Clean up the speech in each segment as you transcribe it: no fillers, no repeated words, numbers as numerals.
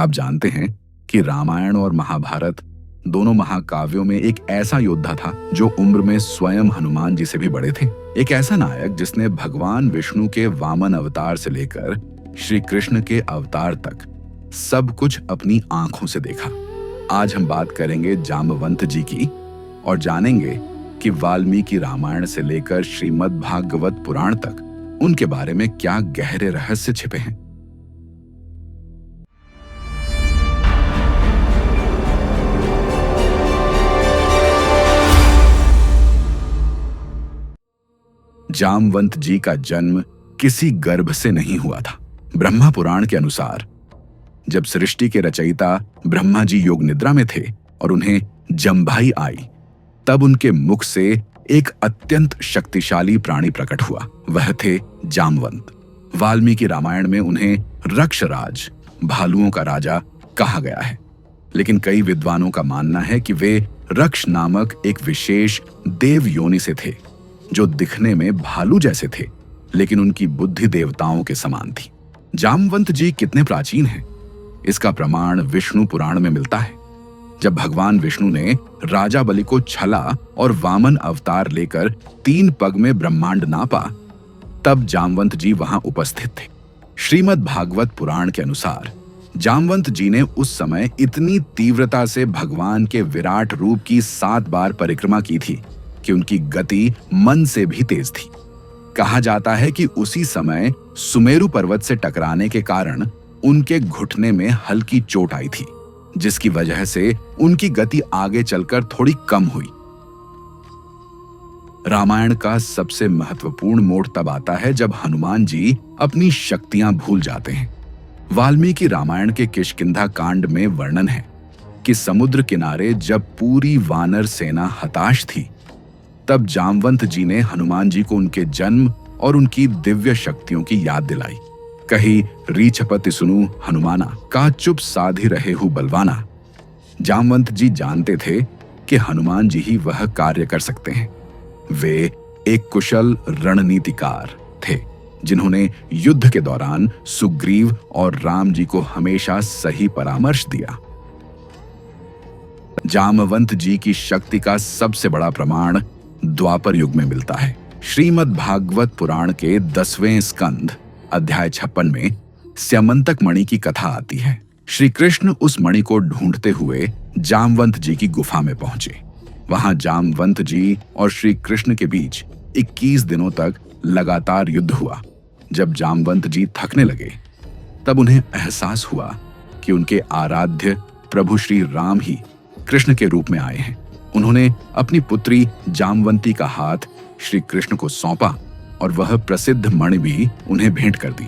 आप जानते हैं कि रामायण और महाभारत दोनों महाकाव्यों में एक ऐसा योद्धा था जो उम्र में स्वयं हनुमान जी से भी बड़े थे। एक ऐसा नायक जिसने भगवान विष्णु के वामन अवतार से लेकर श्री कृष्ण के अवतार तक सब कुछ अपनी आंखों से देखा। आज हम बात करेंगे जामवंत जी की और जानेंगे कि वाल्मीकि रामायण से लेकर श्रीमद् भागवत पुराण तक उनके बारे में क्या गहरे रहस्य छिपे हैं। जामवंत जी का जन्म किसी गर्भ से नहीं हुआ था। ब्रह्मा पुराण के अनुसार जब सृष्टि के रचयिता ब्रह्मा जी योग निद्रा में थे और उन्हें जम्भाई आई, तब उनके मुख से एक अत्यंत शक्तिशाली प्राणी प्रकट हुआ। वह थे जामवंत। वाल्मीकि रामायण में उन्हें रक्षराज, भालुओं का राजा कहा गया है, लेकिन कई विद्वानों का मानना है कि वे रक्ष नामक एक विशेष देव योनि से थे जो दिखने में भालू जैसे थे, लेकिन उनकी बुद्धि देवताओं के समान थी। जामवंत जी कितने प्राचीन हैं, इसका प्रमाण विष्णु पुराण में मिलता है। जब भगवान विष्णु ने राजा बलि को छला और वामन अवतार लेकर 3 पग में ब्रह्मांड नापा, तब जामवंत जी वहां उपस्थित थे। श्रीमद् भागवत पुराण के अनुसार जामवंत जी ने उस समय इतनी तीव्रता से भगवान के विराट रूप की 7 बार परिक्रमा की थी कि उनकी गति मन से भी तेज थी। कहा जाता है कि उसी समय सुमेरु पर्वत से टकराने के कारण उनके घुटने में हल्की चोट आई थी, जिसकी वजह से उनकी गति आगे चलकर थोड़ी कम हुई। रामायण का सबसे महत्वपूर्ण मोड़ तब आता है जब हनुमान जी अपनी शक्तियां भूल जाते हैं। वाल्मीकि रामायण के किष्किंधा कांड में वर्णन है कि समुद्र किनारे जब पूरी वानर सेना हताश थी, तब जामवंत जी ने हनुमान जी को उनके जन्म और उनकी दिव्य शक्तियों की याद दिलाई। कही रीछपति सुनु हनुमाना, का चुप साधी रहे हु बलवाना। जामवंत जी जानते थे कि हनुमान जी ही वह कार्य कर सकते हैं। वे एक कुशल रणनीतिकार थे जिन्होंने युद्ध के दौरान सुग्रीव और राम जी को हमेशा सही परामर्श दिया। जामवंत जी की शक्ति का सबसे बड़ा प्रमाण द्वापर युग में मिलता है। श्रीमद् भागवत पुराण के 10वें स्कंद अध्याय 56 में स्यमंतक मणि की कथा आती है। श्री कृष्ण उस मणि को ढूंढते हुए जामवंत जी की गुफा में पहुंचे। वहां जामवंत जी और श्री कृष्ण के बीच 21 दिनों तक लगातार युद्ध हुआ। जब जामवंत जी थकने लगे, तब उन्हें एहसास हुआ कि उनके आराध्य प्रभु श्री राम ही कृष्ण के रूप में आए हैं। उन्होंने अपनी पुत्री जामवंती का हाथ श्री कृष्ण को सौंपा और वह प्रसिद्ध मणि भी उन्हें भेंट कर दी।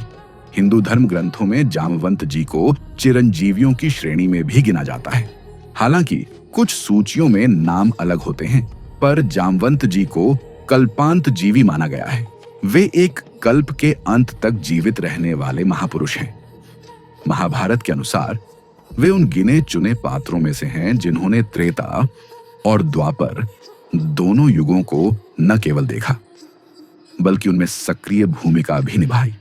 हिंदू धर्म ग्रंथों में जामवंत जी को चिरंजीवियों की श्रेणी में भी गिना जाता है। हालांकि कुछ सूचियों में नाम अलग होते हैं, पर जामवंत जी को कल्पांत जीवी माना गया है। वे एक कल्प के अंत तक जीवित रहने वाले महापुरुष हैं। महाभारत के अनुसार वे उन गिने चुने पात्रों में से हैं जिन्होंने त्रेता और द्वापर दोनों युगों को न केवल देखा, बल्कि उनमें सक्रिय भूमिका भी निभाई।